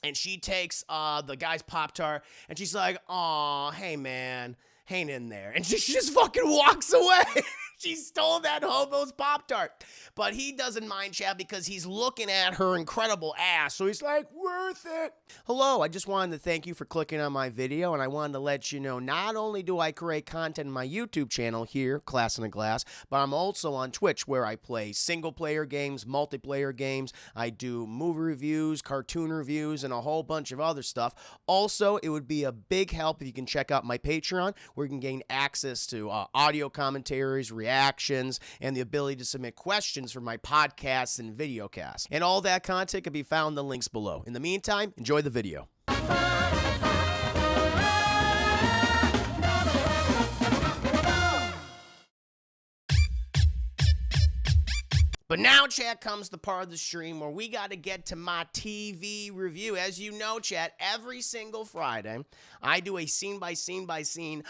And she takes the guy's Pop-Tart, and she's like, "Aw, hey, man, hang in there." And she just fucking walks away. She stole that hobo's Pop-Tart. But he doesn't mind, chat, because he's looking at her incredible ass. So he's like, worth it. Hello, I just wanted to thank you for clicking on my video, and I wanted to let you know not only do I create content in my YouTube channel here, Class in a Glass, but I'm also on Twitch where I play single-player games, multiplayer games. I do movie reviews, cartoon reviews, and a whole bunch of other stuff. Also, it would be a big help if you can check out my Patreon, where you can gain access to audio commentaries, reactions, and the ability to submit questions for my podcasts and videocasts. And all that content can be found in the links below. In the meantime, enjoy the video. But now, chat, comes the part of the stream where we got to get to my TV review. As you know, chat, every single Friday, I do a scene-by-scene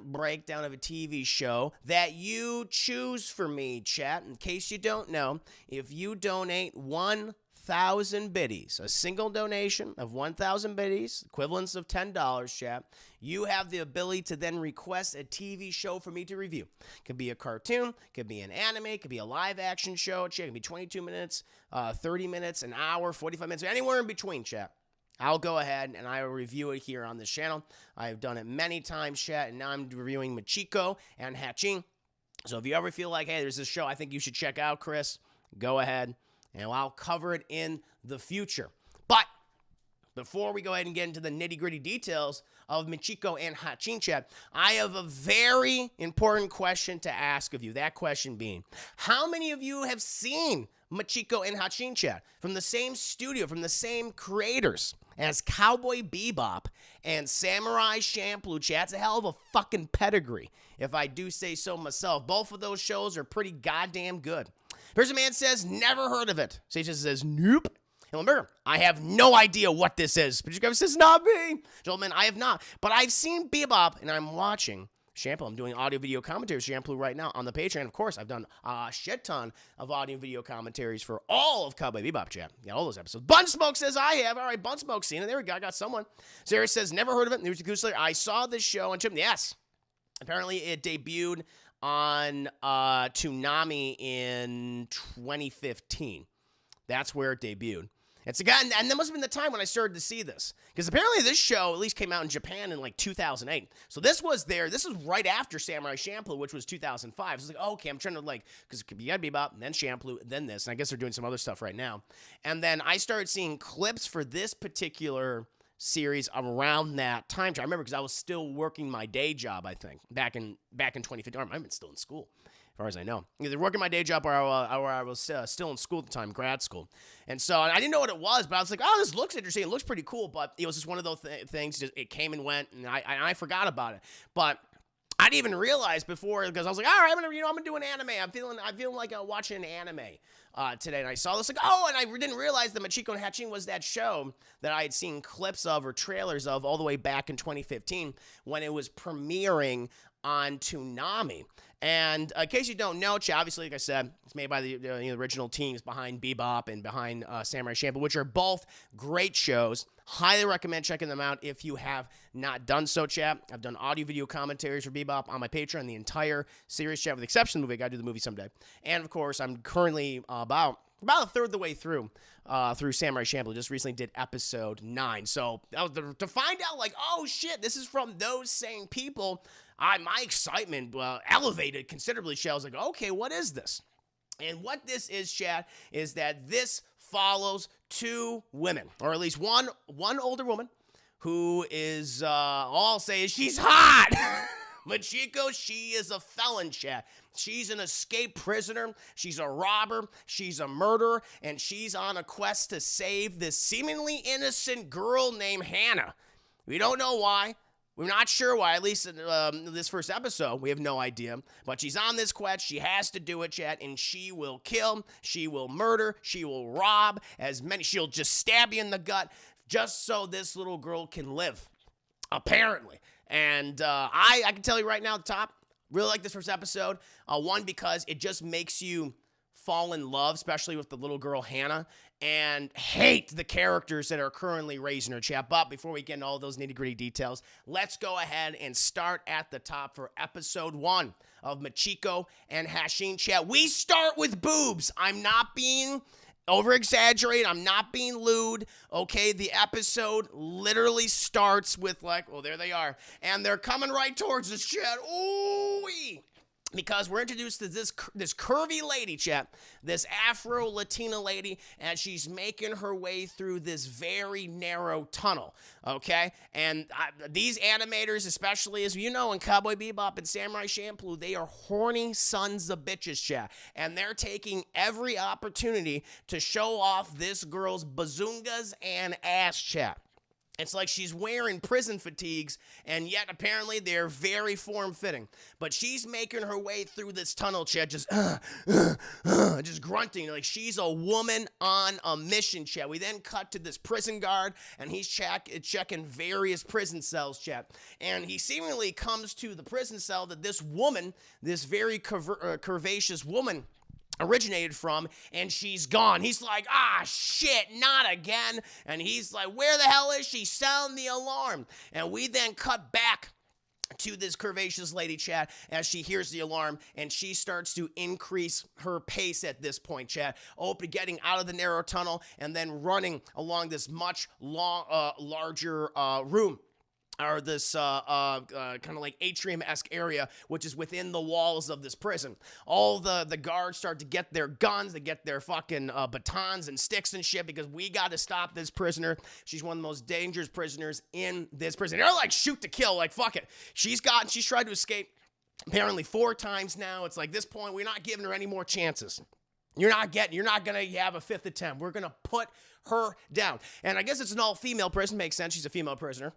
breakdown of a TV show that you choose for me, chat. In case you don't know, if you donate 1,000 biddies, a single donation of 1,000 biddies, equivalents of $10, chat, you have the ability to then request a TV show for me to review. It could be a cartoon, could be an anime, it could be a live action show, chat. It could be 22 minutes, 30 minutes, an hour, 45 minutes, anywhere in between, chat. I'll go ahead and I will review it here on this channel. I've done it many times, chat, and now I'm reviewing Michiko and Hatchin. So if you ever feel like, hey, there's this show I think you should check out, Chris, go ahead, and I'll cover it in the future. But before we go ahead and get into the nitty-gritty details of Michiko and Hatchin, chat, I have a very important question to ask of you. That question being, how many of you have seen Michiko and Hatchin, chat, from the same studio, from the same creators as Cowboy Bebop and Samurai Champloo, chat? It's a hell of a fucking pedigree, if I do say so myself. Both of those shows are pretty goddamn good. Person Man says, never heard of it. Sage says, nope. And remember, I have no idea what this is. But you says, not me. Gentlemen, I have not. But I've seen Bebop, and I'm watching Champloo. I'm doing audio video commentaries for Champloo right now on the Patreon. Of course, I've done a shit ton of audio video commentaries for all of Cowboy Bebop, chat. Yeah, all those episodes. Bunsmoke says I have. All right, Bunsmoke's seen it. There we go. I got someone. Sarah says, never heard of it. There's the Goose Slayer. I saw this show on Chip. Yes. Apparently, it debuted on Toonami in 2015. That's where it debuted. It's again, and that must have been the time when I started to see this, because apparently this show at least came out in Japan in like 2008. So this was right after Samurai Champloo, which was 2005. So I was like, oh, okay, I'm trying to because you got Bebop, and then Champloo, and then this, and I guess they're doing some other stuff right now. And then I started seeing clips for this particular series around that time. I remember because I was still working my day job, I think, back in 2015. Or I might have been still in school, as far as I know. Either working my day job or I was still in school at the time, grad school. And so I didn't know what it was, but I was like, oh, this looks interesting. It looks pretty cool. But it was just one of those things. It came and went, and I forgot about it. But I didn't even realize before, because I was like, all right, I'm gonna do an anime. I'm feeling like watching an anime today. And I saw this, like, oh, and I didn't realize that Michiko and Hatchin was that show that I had seen clips of or trailers of all the way back in 2015 when it was premiering on Toonami. And in case you don't know, obviously, like I said, it's made by the original teams behind Bebop and behind Samurai Champloo, which are both great shows. Highly recommend checking them out if you have not done so, chat. I've done audio video commentaries for Bebop on my Patreon, the entire series, chat, with the exception of the movie. I gotta do the movie someday. And of course, I'm currently about a third of the way through Samurai Champloo. Just recently did episode 9. So to find out, like, oh shit, this is from those same people, my excitement elevated considerably. I was like, okay, what is this? And what this is, chat, is that this follows 2 women, or at least one older woman, who is, all I'll say is she's hot. Michiko, she is a felon, chat. She's an escaped prisoner. She's a robber. She's a murderer. And she's on a quest to save this seemingly innocent girl named Hana. We don't know why. We're not sure why, at least in this first episode. We have no idea. But she's on this quest. She has to do it, chat. And she will kill. She will murder. She will rob. She'll just stab you in the gut just so this little girl can live. Apparently. And I can tell you right now at the top, really like this first episode. One, because it just makes you fall in love, especially with the little girl Hana. and hate the characters that are currently raising her, chat. But before we get into all those nitty-gritty details, let's go ahead and start at the top for episode 1 of Michiko and Hatchin, chat. We start with boobs. I'm not being over-exaggerated. I'm not being lewd, okay? The episode literally starts with like, oh, there they are. And they're coming right towards us, chat. Ooh-wee. Because we're introduced to this curvy lady, chat, this Afro-Latina lady, and she's making her way through this very narrow tunnel, okay? And these animators, especially as you know in Cowboy Bebop and Samurai Champloo, they are horny sons of bitches, chat. And they're taking every opportunity to show off this girl's bazungas and ass, chat. It's like she's wearing prison fatigues, and yet apparently they're very form-fitting. But she's making her way through this tunnel, chat, just grunting like she's a woman on a mission, chat. We then cut to this prison guard, and he's checking various prison cells, chat. And he seemingly comes to the prison cell that this woman, this very curvaceous woman, originated from, and she's gone. He's like, ah, shit, not again. And he's like, where the hell is she? Sound the alarm. And we then cut back to this curvaceous lady, chat, as she hears the alarm, and she starts to increase her pace at this point, chat, getting out of the narrow tunnel and then running along this much larger room, or this kind of like atrium-esque area, which is within the walls of this prison. All the guards start to get their guns, they get their fucking batons and sticks and shit, because we got to stop this prisoner. She's one of the most dangerous prisoners in this prison. They're like, shoot to kill, like, fuck it. She's tried to escape apparently 4 times now. It's like, this point, we're not giving her any more chances. You're not gonna have a 5th attempt. We're gonna put her down. And I guess it's an all-female prison. Makes sense, she's a female prisoner.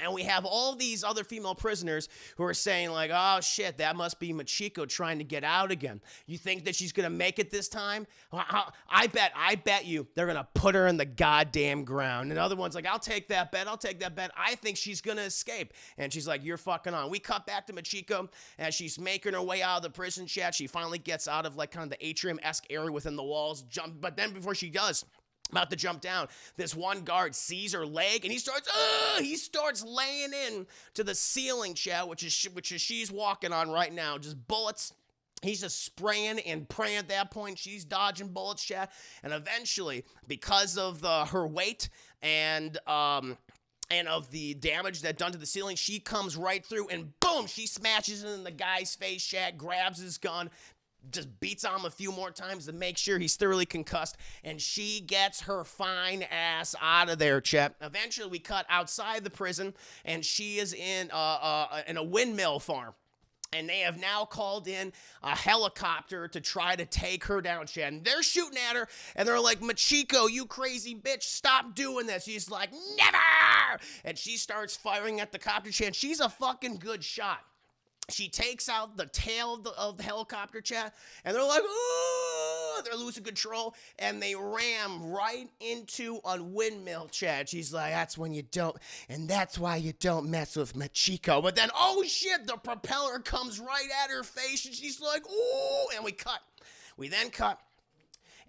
And we have all these other female prisoners who are saying like, oh shit, that must be Michiko trying to get out again. You think that she's gonna make it this time? I bet you they're gonna put her in the goddamn ground. And the other one's like, I'll take that bet. I think she's gonna escape. And she's like, you're fucking on. We cut back to Michiko as she's making her way out of the prison, chat. She finally gets out of like kind of the atrium-esque area within the walls, but then before she does, about to jump down, this one guard sees her leg, and he starts laying in to the ceiling, chat, which is she's walking on right now. Just bullets. He's just spraying and praying at that point. She's dodging bullets, chat. And eventually, because of her weight and of the damage that done to the ceiling, she comes right through, and boom, she smashes it in the guy's face, chat, grabs his gun, just beats on him a few more times to make sure he's thoroughly concussed, and she gets her fine ass out of there, chat. Eventually, we cut outside the prison, and she is in a windmill farm. And they have now called in a helicopter to try to take her down, chat. And they're shooting at her, and they're like, Michiko, you crazy bitch, stop doing this. She's like, never! And she starts firing at the copter, chat. She's a fucking good shot. She takes out the tail of the helicopter, chat, and they're like, ooh, they're losing control, and they ram right into a windmill, chat. She's like, that's why you don't mess with Michiko. But then, oh shit, the propeller comes right at her face, and she's like, ooh, and we cut. We then cut.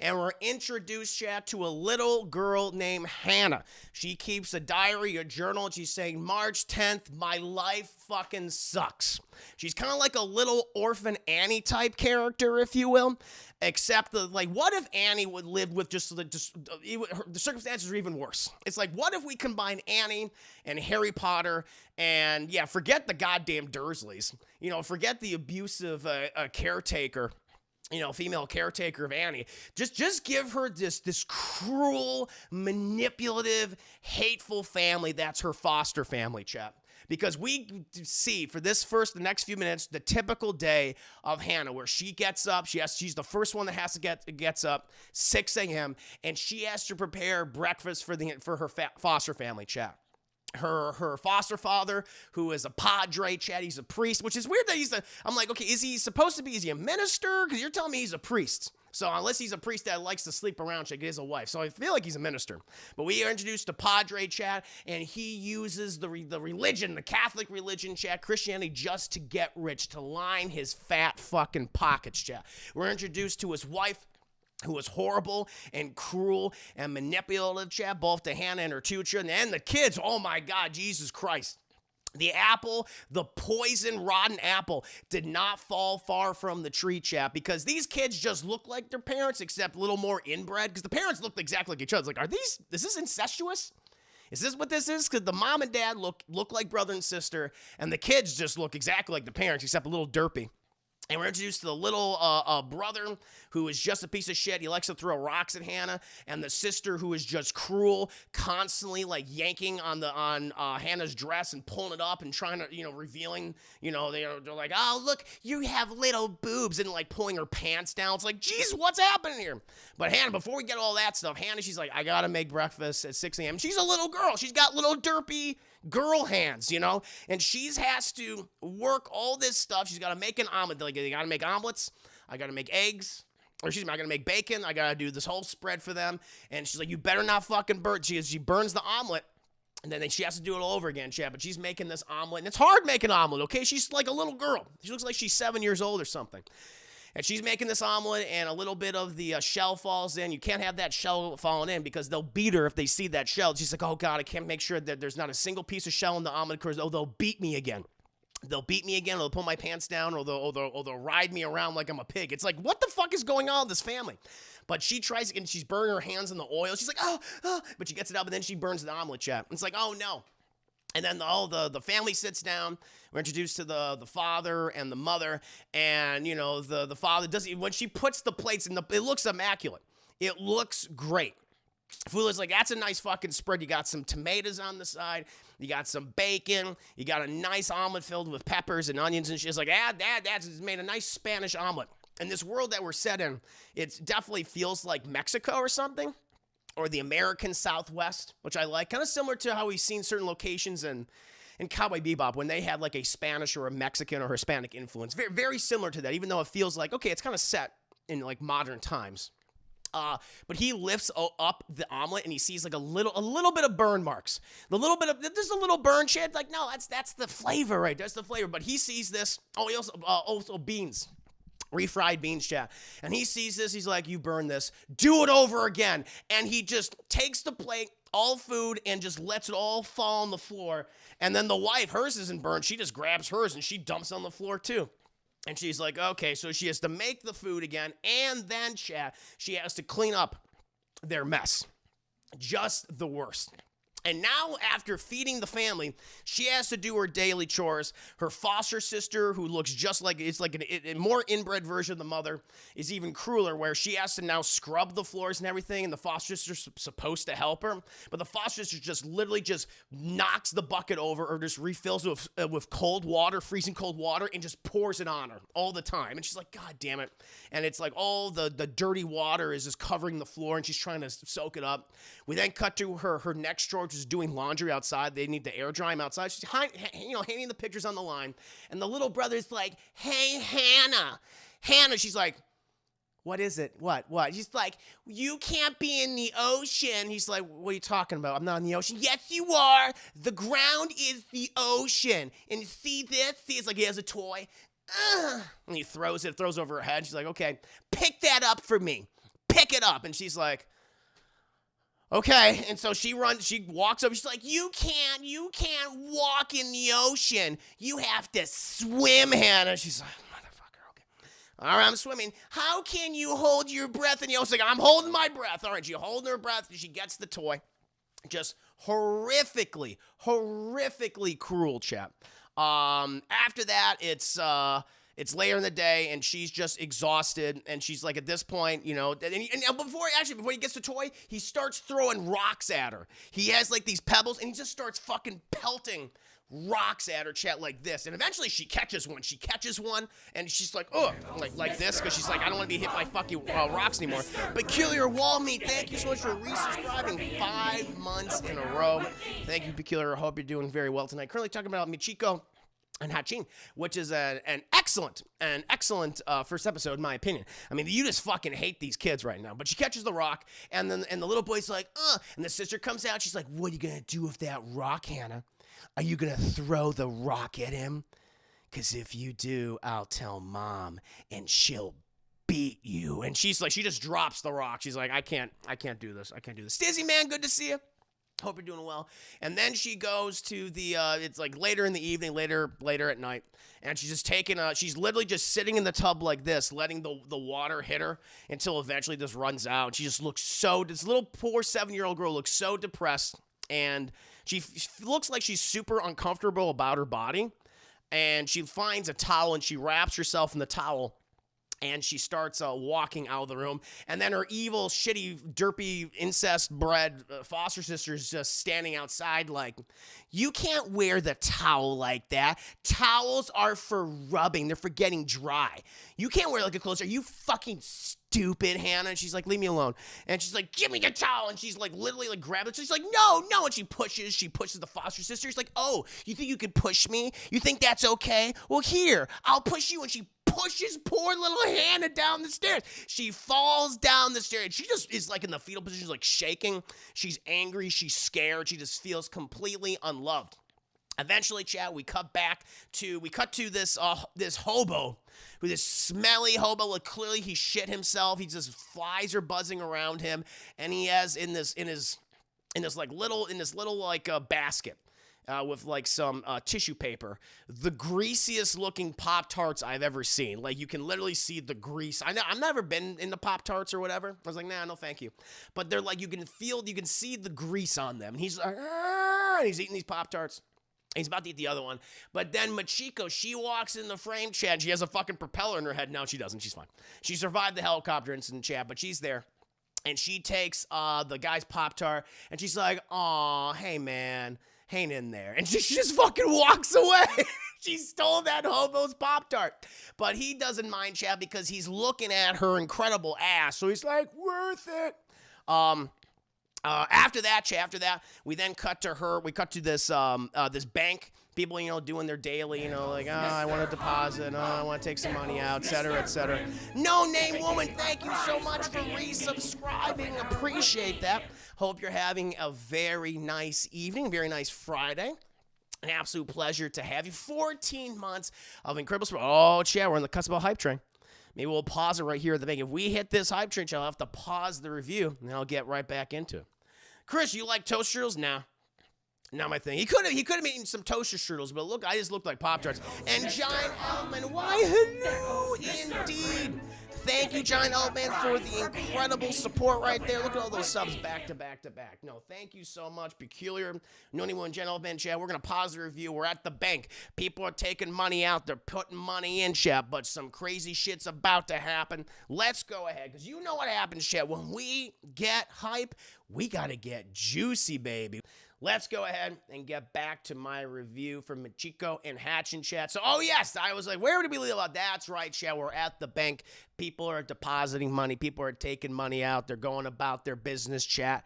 And we're introduced, chat, to a little girl named Hana. She keeps a diary, a journal, and she's saying, March 10th, my life fucking sucks. She's kind of like a little orphan Annie type character, if you will. Except, what if Annie would live with the circumstances are even worse. It's like, what if we combine Annie and Harry Potter and, yeah, forget the goddamn Dursleys. You know, forget the abusive caretaker. You know, female caretaker of Annie. Just give her this cruel, manipulative, hateful family that's her foster family, chat. Because we see for the next few minutes, the typical day of Hana, where she gets up, she's the first one that has to gets up, 6 a.m., and she has to prepare breakfast for her foster family, chat. Her foster father, who is a padre, chat, he's a priest, which is weird that I'm like, okay, is he a minister? Because you're telling me he's a priest. So unless he's a priest that likes to sleep around, chat, he has a wife. So I feel like he's a minister. But we are introduced to Padre, chat, and he uses the religion, the Catholic religion, chat, Christianity, just to get rich, to line his fat fucking pockets, chat. We're introduced to his wife, who was horrible and cruel and manipulative, Chad, both to Hana and her two children, and the kids. Oh my God, Jesus Christ. The apple, the poison rotten apple, did not fall far from the tree, chap, because these kids just look like their parents, except a little more inbred, because the parents looked exactly like each other. It's like, is this incestuous? Is this what this is? Because the mom and dad look like brother and sister, and the kids just look exactly like the parents, except a little derpy. And we're introduced to the little brother who is just a piece of shit. He likes to throw rocks at Hana, and the sister who is just cruel, constantly like yanking on Hana's dress and pulling it up and trying to, revealing, they're like, oh, look, you have little boobs, and like pulling her pants down. It's like, geez, what's happening here? But Hana, before we get all that stuff, Hana, she's like, I gotta make breakfast at 6 a.m. She's a little girl. She's got little derpy girl hands, and she has to work all this stuff. She's got to make an omelet. Like, I got to make omelets. I got to make eggs. Or excuse me, I got to make bacon. I got to do this whole spread for them. And she's like, you better not fucking burn. She burns the omelet. And then she has to do it all over again, Chad. But she's making this omelet. And it's hard making omelet, okay? She's like a little girl. She looks like she's 7 years old or something. And she's making this omelet, and a little bit of the shell falls in. You can't have that shell falling in because they'll beat her if they see that shell. She's like, oh, God, I can't make sure that there's not a single piece of shell in the omelet because they'll beat me again. They'll beat me again, or they'll pull my pants down, or they'll ride me around like I'm a pig. It's like, what the fuck is going on with this family? But she tries, and she's burning her hands in the oil. She's like, oh, but she gets it up, and then she burns the omelet, chap. It's like, oh, no. And then the family sits down. We're introduced to the father and the mother, and the father when she puts the plates in it looks immaculate. It looks great. Fula's like, that's a nice fucking spread. You got some tomatoes on the side. You got some bacon. You got a nice omelet filled with peppers and onions, and she's like, that's made a nice Spanish omelet. In this world that we're set in, it definitely feels like Mexico or something. Or the American Southwest, which I like. Kind of similar to how we've seen certain locations in Cowboy Bebop when they had like a Spanish or a Mexican or Hispanic influence. Very, very similar to that, even though it feels like, okay, it's kind of set in like modern times. But he lifts up the omelet and he sees like a little bit of burn marks. There's a little burn shade. Like, no, that's the flavor, right? That's the flavor. But he sees this. Oh, he also beans. Refried beans, chat. And he sees this. He's like, you burn this. Do it over again. And he just takes the plate, all food, and just lets it all fall on the floor. And then the wife, hers isn't burned. She just grabs hers and she dumps on the floor too. And she's like, okay, so she has to make the food again. And then, chat, she has to clean up their mess. Just the worst. And now, after feeding the family, she has to do her daily chores. Her foster sister, who looks just like, it's like a more inbred version of the mother, is even crueler, where she has to now scrub the floors and everything, and the foster sister's supposed to help her. But the foster sister just literally just knocks the bucket over or just refills it with cold water, freezing cold water, and just pours it on her all the time. And she's like, God damn it. And it's like all the dirty water is just covering the floor, and she's trying to soak it up. We then cut to her next drawer, which is doing laundry outside. They need to air dry them outside. She's hanging the pictures on the line. And the little brother's like, hey, Hana, she's like, what is it? What? She's like, you can't be in the ocean. He's like, what are you talking about? I'm not in the ocean. Yes, you are. The ground is the ocean. And see this? See, it's like he has a toy. And he throws over her head. She's like, okay, pick that up for me. Pick it up. And she's like, okay. And so she walks over. She's like, you can't walk in the ocean. You have to swim, Hana. She's like, motherfucker, okay. All right, I'm swimming. How can you hold your breath in the ocean? Like, I'm holding my breath. All right, she's holding her breath, and she gets the toy. Just horrifically cruel, chap. After that, it's later in the day, and she's just exhausted, and she's like, at this point, and before he gets the toy, he starts throwing rocks at her. He has like these pebbles, and he just starts fucking pelting rocks at her, chat, like this. And eventually she catches one, and she's like, ugh, like this, because she's like, I don't want to be hit by fucking rocks anymore. Peculiar Wall Meat, thank you so much for resubscribing 5 months in a row. Thank you, Peculiar. I hope you're doing very well tonight. Currently talking about Michiko and Hatchin, which is an excellent first episode, in my opinion. I mean, you just fucking hate these kids right now. But she catches the rock, and the little boy's like, and the sister comes out. She's like, what are you gonna do with that rock, Hana? Are you gonna throw the rock at him? Because if you do, I'll tell Mom, and she'll beat you. And she's like, she just drops the rock. She's like, I can't do this. I can't do this. Stizzy, man, good to see you. Hope you're doing well. And then she goes to the, it's like later in the evening, later at night. And she's just she's literally just sitting in the tub like this, letting the water hit her until eventually this runs out. And she just looks this little poor 7-year-old girl looks so depressed. And she looks like she's super uncomfortable about her body. And she finds a towel and she wraps herself in the towel. And she starts walking out of the room. And then her evil, shitty, derpy, incest-bred foster sister is just standing outside like, you can't wear the towel like that. Towels are for rubbing. They're for getting dry. You can't wear like a clothes. Are you fucking stupid, Hannah? And she's like, leave me alone. And she's like, give me your towel. And she's like, literally like grab it. She's like, no. And she pushes the foster sister. She's like, oh, you think you could push me? You think that's okay? Well, here, I'll push you. And she pushes poor little Hannah down the stairs. She falls down the stairs. She just is like in the fetal position, like shaking. She's angry. She's scared. She just feels completely unloved. Eventually, chat, we cut to this hobo, with this smelly hobo. Like clearly he shit himself. He just flies are buzzing around him, and he has in this little basket. With like some tissue paper, the greasiest looking Pop-Tarts I've ever seen. Like you can literally see the grease. I've never been into Pop-Tarts or whatever. I was like, nah, no thank you. But they're like, you can see the grease on them. And he's like, and he's eating these Pop-Tarts. He's about to eat the other one. But then Michiko, she walks in the frame, Chad. She has a fucking propeller in her head. No, she doesn't. She's fine. She survived the helicopter incident, Chad, but she's there. And she takes the guy's Pop-Tart, and she's like, aw, hey, man. Hang in there. And she just fucking walks away. She stole that hobo's Pop-Tart. But he doesn't mind, Chad, because he's looking at her incredible ass. So he's like, worth it. After that, we then cut to her. We cut to this this bank. People, doing their daily, like, oh, I want to deposit, oh, I want to take some money out, et cetera, et cetera. No Name Woman, thank you so much for resubscribing. Appreciate that. Hope you're having a very nice evening, very nice Friday. An absolute pleasure to have you. 14 months of incredible support. Oh, Chad, we're on the cusp of a hype train. Maybe we'll pause it right here at the beginning. If we hit this hype train, I'll have to pause the review, and I'll get right back into it. Chris, you like toast strudels? Nah. Not my thing. He could have eaten some toaster strudels, but look, I just looked like Pop-Tarts. And Giant Elfman, why hello indeed. Thank you, Giant Elfman, for the incredible support right there. Look at all those subs back to back to back. No, thank you so much. Peculiar, no anyone, Giant Elfman, chat. We're going to pause the review. We're at the bank. People are taking money out. They're putting money in, chat, but some crazy shit's about to happen. Let's go ahead, because you know what happens, chat. When we get hype, we got to get juicy, baby. Let's go ahead and get back to my review for Michiko and Hatchin, chat. So, oh yes, I was like, where would we leave about? That's right, chat. We're at the bank. People are depositing money. People are taking money out. They're going about their business, chat.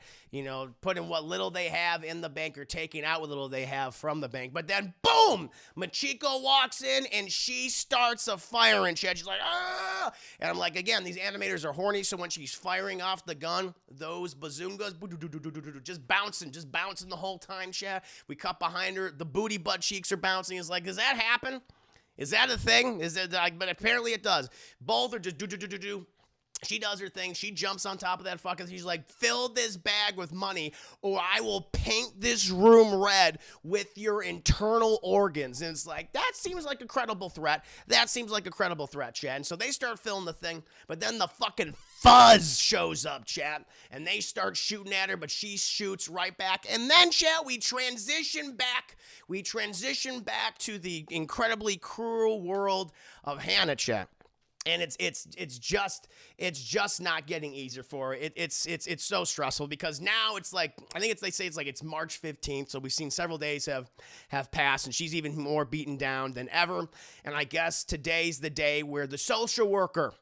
Putting what little they have in the bank or taking out what little they have from the bank. But then, boom, Michiko walks in and she starts a firing, chat. She's like, ah! And I'm like, again, these animators are horny, so when she's firing off the gun, those bazoongas, just bouncing the whole time, chat. We cut behind her. The booty butt cheeks are bouncing. It's like, does that happen? Is that a thing? But apparently it does. Both are just do. She does her thing. She jumps on top of that fucking. She's like, fill this bag with money, or I will paint this room red with your internal organs. And it's like, that seems like a credible threat. Chad. And so they start filling the thing, but then the fucking fuzz shows up, chat, and they start shooting at her, but she shoots right back. And then, chat, we transition back to the incredibly cruel world of Hana, chat. And it's just not getting easier for her. It's so stressful because now it's like, they say it's March 15th, so we've seen several days have passed, and she's even more beaten down than ever. And I guess today's the day where the social worker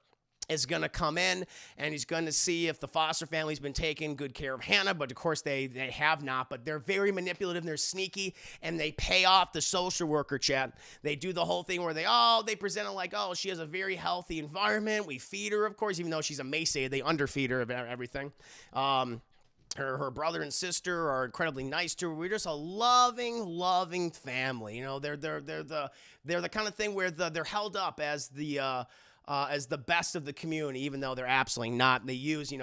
is going to come in, and he's going to see if the foster family's been taking good care of Hana, but of course they have not, but they're very manipulative and they're sneaky, and they pay off the social worker, chat. They do the whole thing where they present it like, oh, she has a very healthy environment. We feed her, of course, even though she's emaciated, they underfeed her of everything. Her brother and sister are incredibly nice to her. We're just a loving family. They're the kind of thing where they're held up as the as the best of the community, even though they're absolutely not. They use,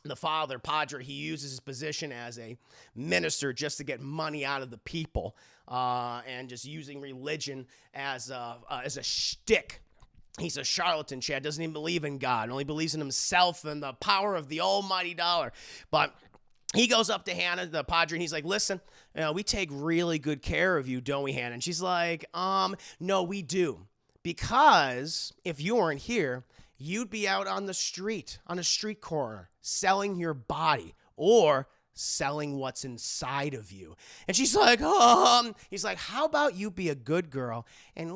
the father, Padre, he uses his position as a minister just to get money out of the people, and just using religion as a shtick. He's a charlatan, Chad. Doesn't even believe in God. Only believes in himself and the power of the almighty dollar. But he goes up to Hana, the Padre, and he's like, listen, we take really good care of you, don't we, Hana? And she's like, no, we do. Because if you weren't here, you'd be out on the street corner, selling your body or selling what's inside of you. And she's like, he's like, how about you be a good girl and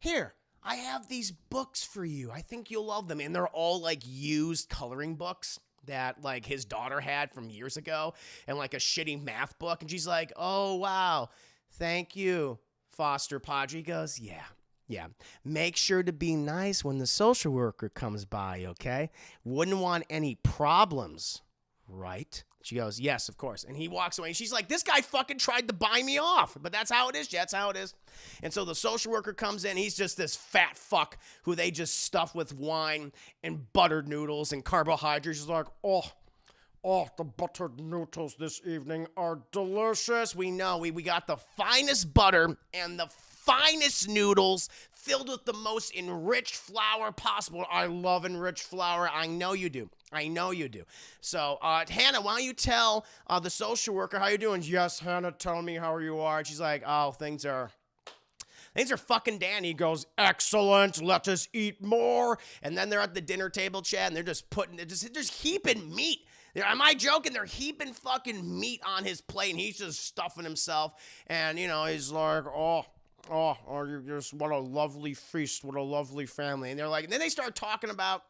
here, I have these books for you. I think you'll love them. And they're all like used coloring books that like his daughter had from years ago, and like a shitty math book. And she's like, oh, wow. Thank you, Foster Padre. He goes, yeah. Make sure to be nice when the social worker comes by, okay? Wouldn't want any problems, right? She goes, yes, of course. And he walks away. And she's like, this guy fucking tried to buy me off. But that's how it is. That's how it is. And so the social worker comes in. He's just this fat fuck who they just stuff with wine and buttered noodles and carbohydrates. He's like, oh, the buttered noodles this evening are delicious. We know. We got the finest butter and the finest noodles filled with the most enriched flour possible. I love enriched flour. I know you do. So, Hana, why don't you tell the social worker how you're doing? Yes, Hana, tell me how you are. And she's like, oh, things are fucking dandy. He goes, excellent, let us eat more. And then they're at the dinner table, Chad, and they're just heaping meat. Am I joking? They're heaping fucking meat on his plate, and he's just stuffing himself. And, he's like, oh, you just, what a lovely feast, what a lovely family. And they're like, and then they start talking about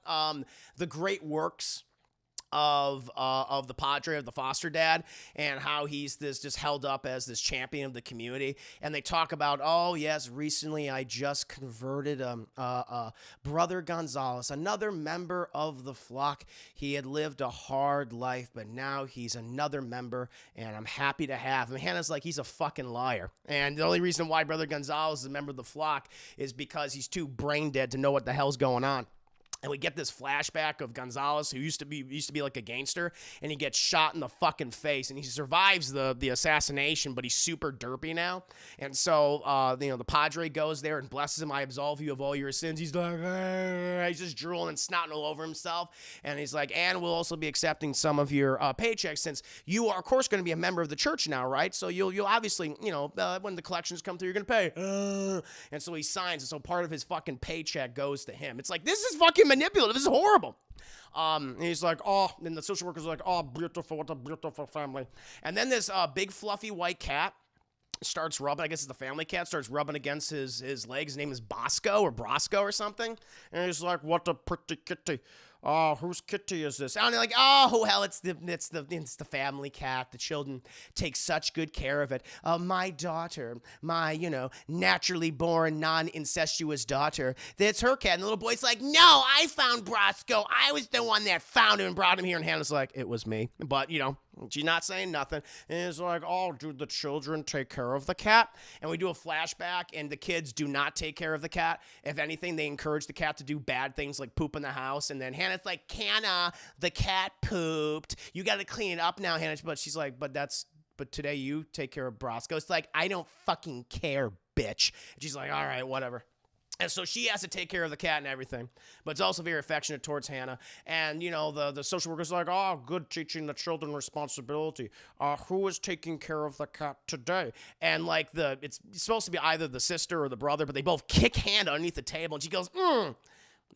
the great works of the Padre, of the foster dad, and how he's just held up as this champion of the community. And they talk about, oh yes, recently I just converted Brother Gonzalez, another member of the flock. He had lived a hard life, but now he's another member, and I'm happy to have him. Hannah's like, he's a fucking liar. And the only reason why Brother Gonzalez is a member of the flock is because he's too brain dead to know what the hell's going on. And we get this flashback of Gonzalez, who used to be like a gangster, and he gets shot in the fucking face, and he survives the assassination, but he's super derpy now. And so, the Padre goes there and blesses him. I absolve you of all your sins. He's like, he's just drooling and snotting all over himself. And he's like, and we'll also be accepting some of your paychecks, since you are, of course, going to be a member of the church now, right? So you'll obviously, when the collections come through, you're going to pay. And so he signs, and so part of his fucking paycheck goes to him. It's like, this is fucking manipulative. This is horrible. And he's like, and the social worker's like, oh, beautiful, what a beautiful family. And then this big fluffy white cat starts rubbing, I guess it's the family cat, starts rubbing against his legs. His name is Bosco or Brosco or something. And he's like, what a pretty kitty. Oh, whose kitty is this? And they're like, oh, hell, it's the family cat. The children take such good care of it. My daughter, my, naturally born, non-incestuous daughter, that's her cat. And the little boy's like, no, I found Brosco. I was the one that found him and brought him here. And Hannah's like, it was me. But, she's not saying nothing. And it's like, oh, do the children take care of the cat? And we do a flashback, and the kids do not take care of the cat. If anything, they encourage the cat to do bad things like poop in the house. And then Hannah's like, Hannah, the cat pooped. You got to clean it up now, Hannah. But she's like, but today you take care of Brosco. It's like, I don't fucking care, bitch. And she's like, all right, whatever. And so she has to take care of the cat and everything, but it's also very affectionate towards Hana. And, the social worker's like, oh, good, teaching the children responsibility. Who is taking care of the cat today? And it's supposed to be either the sister or the brother, but they both kick Hana underneath the table. And she goes,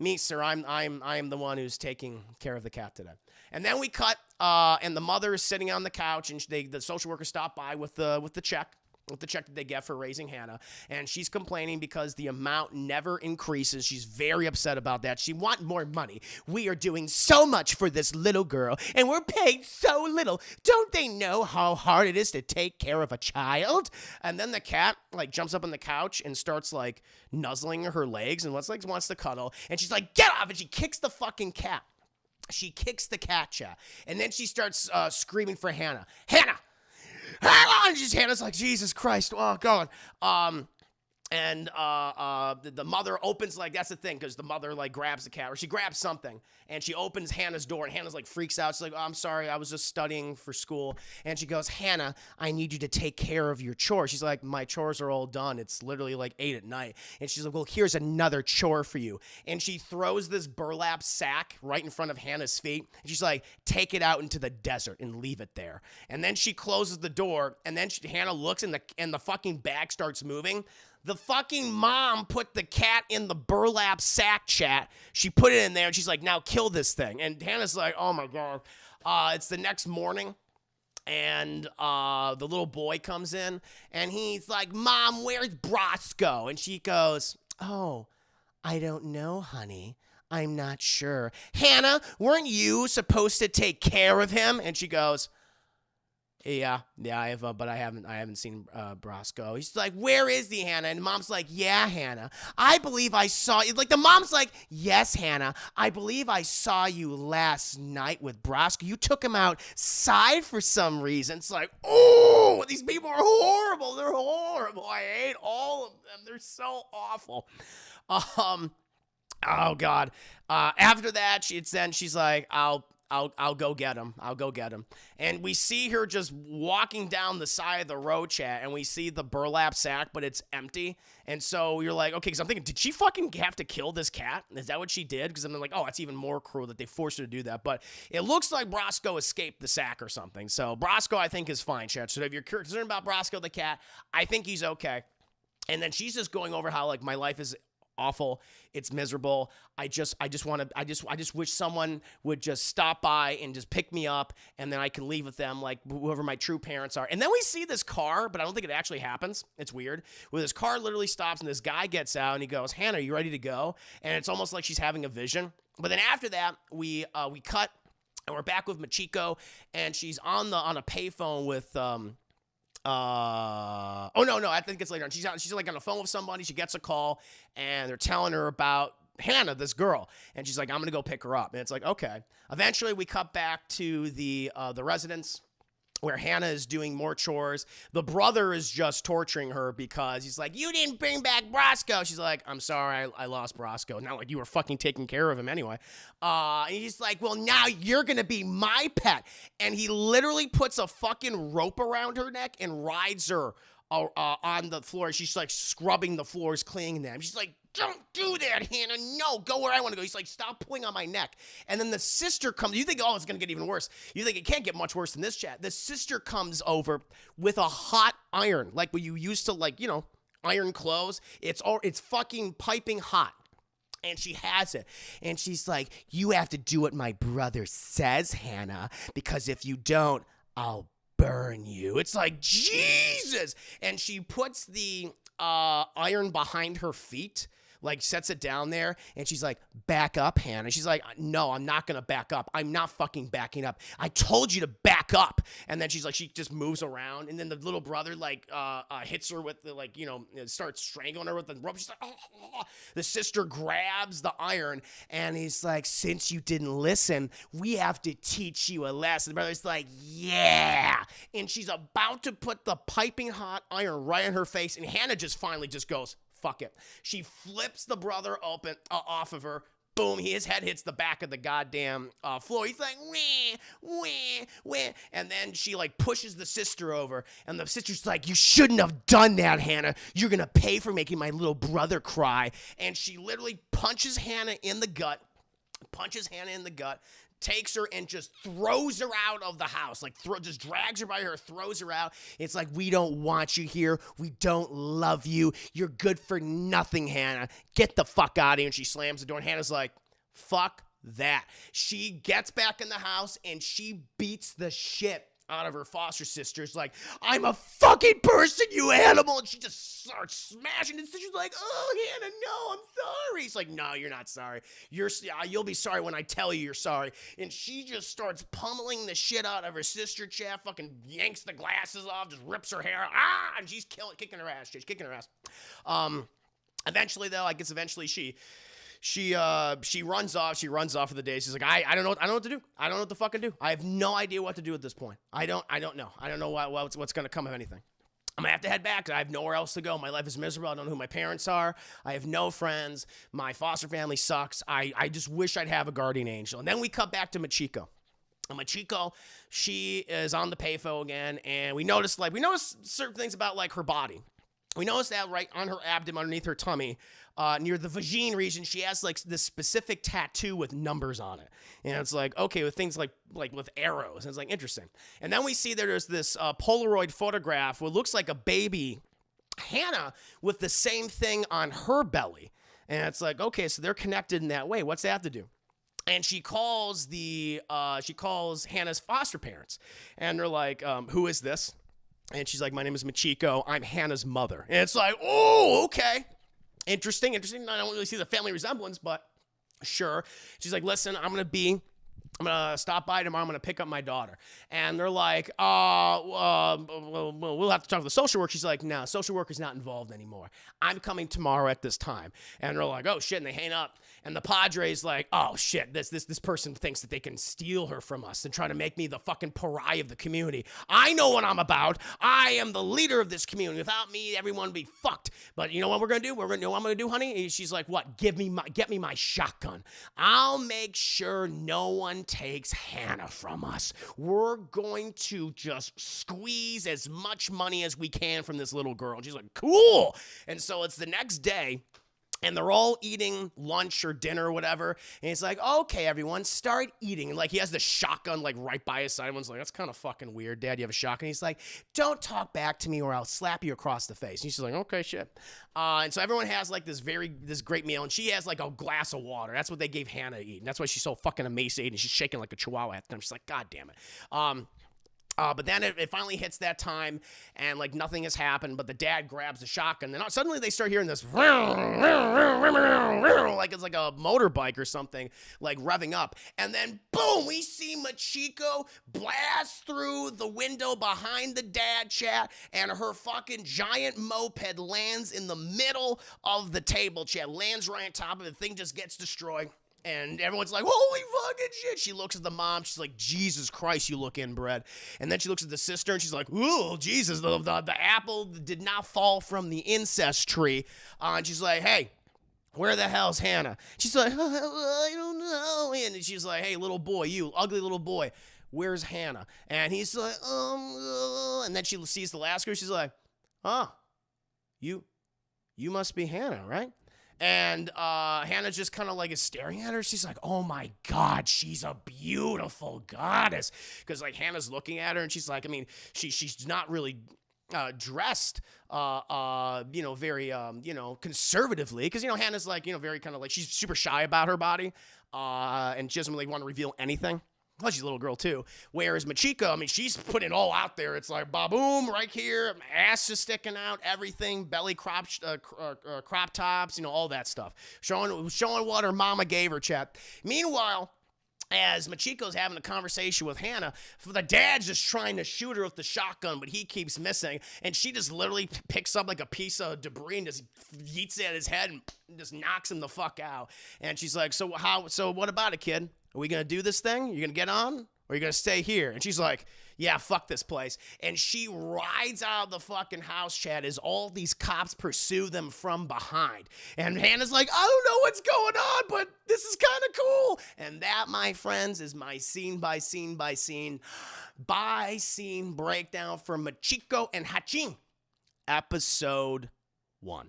me, sir, I'm the one who's taking care of the cat today. And then we cut, and the mother is sitting on the couch, and the social worker stopped by with the check. With the check that they get for raising Hana. And she's complaining because the amount never increases. She's very upset about that. She wants more money. We are doing so much for this little girl, and we're paid so little. Don't they know how hard it is to take care of a child? And then the cat, jumps up on the couch and starts, nuzzling her legs and wants to cuddle. And she's like, get off! And she kicks the fucking cat. She kicks the cat, chat. And then she starts screaming for Hana. Hana! And Hannah's like, Jesus Christ, oh God. And the mother opens, like, that's the thing, because the mother, like, grabs the cat, or she grabs something, and she opens Hannah's door, and Hannah's, like, freaks out. She's like, oh, I'm sorry, I was just studying for school. And she goes, Hannah, I need you to take care of your chores. She's like, my chores are all done. It's literally, like, 8 at night. And she's like, well, here's another chore for you. And she throws this burlap sack right in front of Hannah's feet, and she's like, take it out into the desert and leave it there. And then she closes the door, and then Hannah looks, and the fucking bag starts moving. The fucking mom put the cat in the burlap sack, chat. She put it in there, and she's like, now kill this thing. And Hannah's like, oh, my God. It's the next morning, and the little boy comes in, and he's like, Mom, where's Brosco? And she goes, oh, I don't know, honey. I'm not sure. Hannah, weren't you supposed to take care of him? And she goes, yeah, I have, but I haven't seen Brosco. He's like, where is he, Hannah? And Mom's like, yeah, Hannah, I believe I saw you. Like, the mom's like, yes, Hannah, I believe I saw you last night with Brosco. You took him outside for some reason. It's like, oh, these people are horrible. They're horrible. I hate all of them. They're so awful. Oh God. After that, she's like, I'll go get him. I'll go get him. And we see her just walking down the side of the road, chat, and we see the burlap sack, but it's empty. And so you're like, okay, because I'm thinking, did she fucking have to kill this cat? Is that what she did? Because I'm like, oh, that's even more cruel that they forced her to do that. But it looks like Brosco escaped the sack or something. So Brosco, I think, is fine, chat. So if you're concerned about Brosco the cat, I think he's okay. And then she's just going over how, like, my life is awful. It's miserable. I just wish someone would just stop by and just pick me up, and then I can leave with them, like whoever my true parents are. And then we see this car, but I don't think it actually happens. It's weird. Where this car literally stops, and this guy gets out, and he goes, Hannah, are you ready to go? And it's almost like she's having a vision. But then after that, we cut, and we're back with Michiko, and she's on a payphone with no, I think it's later on. She's like on the phone with somebody. She gets a call, and they're telling her about Hannah, this girl, and she's like, I'm gonna go pick her up. And it's like, okay. Eventually, we cut back to the residence, where Hannah is doing more chores. The brother is just torturing her because he's like, you didn't bring back Brosco. She's like, I'm sorry, I lost Brosco. Not like you were fucking taking care of him anyway. And he's like, well, now you're going to be my pet. And he literally puts a fucking rope around her neck and rides her on the floor. She's like scrubbing the floors, cleaning them. She's like, don't do that, Hannah. No, go where I want to go. He's like, stop pulling on my neck. And then the sister comes. You think, oh, it's going to get even worse. You think it can't get much worse than this, chat. The sister comes over with a hot iron, like what you used to, like, you know, iron clothes. It's fucking piping hot. And she has it. And she's like, you have to do what my brother says, Hannah, because if you don't, I'll burn you. It's like, Jesus. And she puts the iron behind her feet, like sets it down there, and she's like, back up, Hannah. She's like, no, I'm not gonna back up. I'm not fucking backing up. I told you to back up. And then she's like, she just moves around, and then the little brother like hits her with the, like, you know, starts strangling her with the rope. She's like, oh. The sister grabs the iron, and he's like, since you didn't listen, we have to teach you a lesson. The brother's like, yeah. And she's about to put the piping hot iron right in her face, and Hannah just finally just goes, fuck it. She flips the brother open off of her. Boom, his head hits the back of the goddamn floor. He's like, wah, wah, wah. And then she like pushes the sister over. And the sister's like, you shouldn't have done that, Hannah. You're going to pay for making my little brother cry. And she literally punches Hannah in the gut. Takes her and just throws her out of the house. Like, just drags her by her, throws her out. It's like, we don't want you here. We don't love you. You're good for nothing, Hannah. Get the fuck out of here. And she slams the door, and Hannah's like, fuck that. She gets back in the house, and she beats the shit out of her foster sisters, like, I'm a fucking person, you animal. And she just starts smashing, and she's like, oh, Hannah, no, I'm sorry. He's like, no, you're not sorry. You'll be sorry when I tell you you're sorry. And she just starts pummeling the shit out of her sister, chat, fucking yanks the glasses off, just rips her hair out, and she's kicking her ass. She's kicking her ass. Eventually, though, I guess she runs off. She runs off for the day. She's like, I don't know what to do. I don't know what to fucking do. I have no idea what to do at this point. I don't know. I don't know what's going to come of anything. I'm gonna have to head back. I have nowhere else to go. My life is miserable. I don't know who my parents are. I have no friends. My foster family sucks. I just wish I'd have a guardian angel. And then we cut back to Michiko. And Michiko, she is on the payphone again, and we notice certain things about like her body. We noticed that right on her abdomen, underneath her tummy, near the vagine region, she has like this specific tattoo with numbers on it. And it's like, okay, with things like with arrows. And it's like, interesting. And then we see there's this Polaroid photograph, what looks like a baby Hana with the same thing on her belly. And it's like, okay, so they're connected in that way. What's that have to do? And she calls Hana's foster parents. And they're like, who is this? And she's like, my name is Michiko. I'm Hana's mother. And it's like, oh, okay. Interesting. I don't really see the family resemblance, but sure. She's like, listen, I'm going to stop by tomorrow. I'm going to pick up my daughter. And they're like, we'll have to talk to the social worker. She's like, no, social worker's not involved anymore. I'm coming tomorrow at this time. And they're like, oh, shit. And they hang up. And the Padre's like, oh, shit, this person thinks that they can steal her from us and try to make me the fucking pariah of the community. I know what I'm about. I am the leader of this community. Without me, everyone would be fucked. But you know what we're going to do? You know what I'm going to do, honey? And she's like, what? Get me my shotgun. I'll make sure no one takes Hana from us. We're going to just squeeze as much money as we can from this little girl. And she's like, cool. And so it's the next day. And they're all eating lunch or dinner or whatever. And he's like, okay, everyone, start eating. And like, he has the shotgun like right by his side. Everyone's like, that's kind of fucking weird, Dad. You have a shotgun? He's like, don't talk back to me or I'll slap you across the face. And she's like, okay, shit. And so everyone has like this great meal. And she has like a glass of water. That's what they gave Hana to eat. And that's why she's so fucking emaciated. And she's shaking like a chihuahua at them. She's like, God damn it. But then it finally hits that time, and like nothing has happened, but the dad grabs the shotgun, and suddenly they start hearing this like it's like a motorbike or something, like revving up. And then boom, we see Michiko blast through the window behind the dad, chat, and her fucking giant moped lands in the middle of the table, chat, lands right on top of it. The thing just gets destroyed. And everyone's like, holy fucking shit. She looks at the mom. She's like, Jesus Christ, you look inbred. And then she looks at the sister, and she's like, ooh, Jesus, the apple did not fall from the incest tree. And she's like, hey, where the hell's Hana? She's like, I don't know. And she's like, hey, little boy, you ugly little boy, where's Hana? And he's like, and then she sees the last girl. She's like, you must be Hana, right? And Hannah just kind of like is staring at her. She's like, oh my God, she's a beautiful goddess. Because like Hannah's looking at her, and she's like, I mean, she's not really dressed, very, conservatively. Because, Hannah's like, very kind of like, she's super shy about her body. And she doesn't really want to reveal anything. Well, she's a little girl too. Whereas Michiko, I mean, she's putting it all out there. It's like, ba-boom, right here, ass is sticking out, everything, belly crop tops, all that stuff. Showing what her mama gave her, chat. Meanwhile, as Michiko's having a conversation with Hana, the dad's just trying to shoot her with the shotgun, but he keeps missing. And she just literally picks up like a piece of debris and just yeets it at his head and just knocks him the fuck out. And she's like, so what about it, kid? Are we going to do this thing? You going to get on? Or are you going to stay here? And she's like, yeah, fuck this place. And she rides out of the fucking house, chat, as all these cops pursue them from behind. And Hannah's like, I don't know what's going on, but this is kind of cool. And that, my friends, is my scene by scene breakdown for Michiko and Hatchin, episode 1.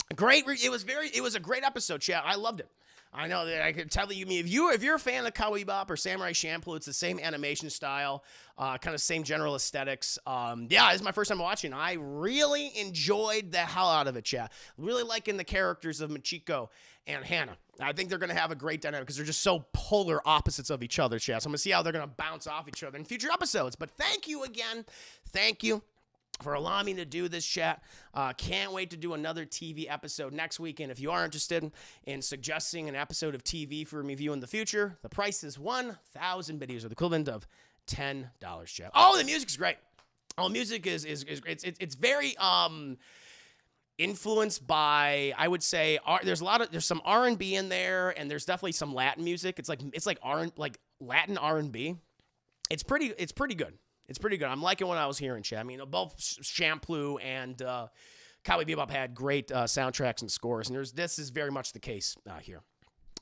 It was a great episode, chat. I loved it. I know that I could tell you, if you're a fan of Cowboy Bebop or Samurai Champloo, it's the same animation style, kind of same general aesthetics. This is my first time watching. I really enjoyed the hell out of it, chat. Really liking the characters of Michiko and Hana. I think they're going to have a great dynamic because they're just so polar opposites of each other, chat. So I'm going to see how they're going to bounce off each other in future episodes. But thank you again. Thank you for allowing me to do this, chat. Can't wait to do another TV episode next week. And if you are interested in suggesting an episode of TV for review in the future, the price is 1,000 biddies, or the equivalent of $10, chat. Oh, the music's great. Oh, music is great. It's very influenced by, I would say, there's some R&B in there, and there's definitely some Latin music. It's like Latin R&B. It's pretty good. It's pretty good. I'm liking what I was hearing, chat. I mean, both Shampoo and Cowboy Bebop had great soundtracks and scores, and this is very much the case here.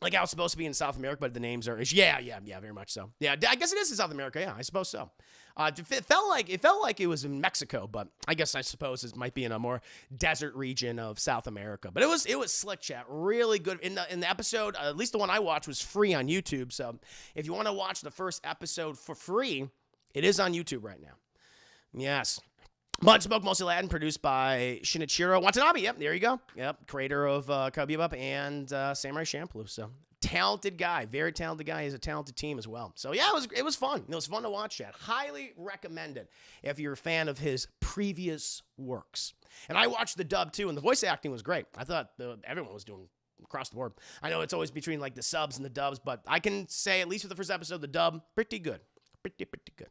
Like I was supposed to be in South America, but the names are very much so. Yeah, I guess it is in South America. Yeah, I suppose so. It felt like it was in Mexico, but I suppose it might be in a more desert region of South America. But it was slick, chat. Really good in the episode. At least the one I watched was free on YouTube. So if you want to watch the first episode for free, it is on YouTube right now. Yes. Mud Smoke, mostly Latin, produced by Shinichiro Watanabe. Yep, there you go. Yep, creator of Cowboy Bebop and Samurai Champloo. So talented guy, very talented guy. He has a talented team as well. So yeah, it was fun. It was fun to watch that. Highly recommended if you're a fan of his previous works. And I watched the dub too, and the voice acting was great. I thought everyone was doing across the board. I know it's always between like the subs and the dubs, but I can say at least for the first episode, the dub pretty good, pretty good.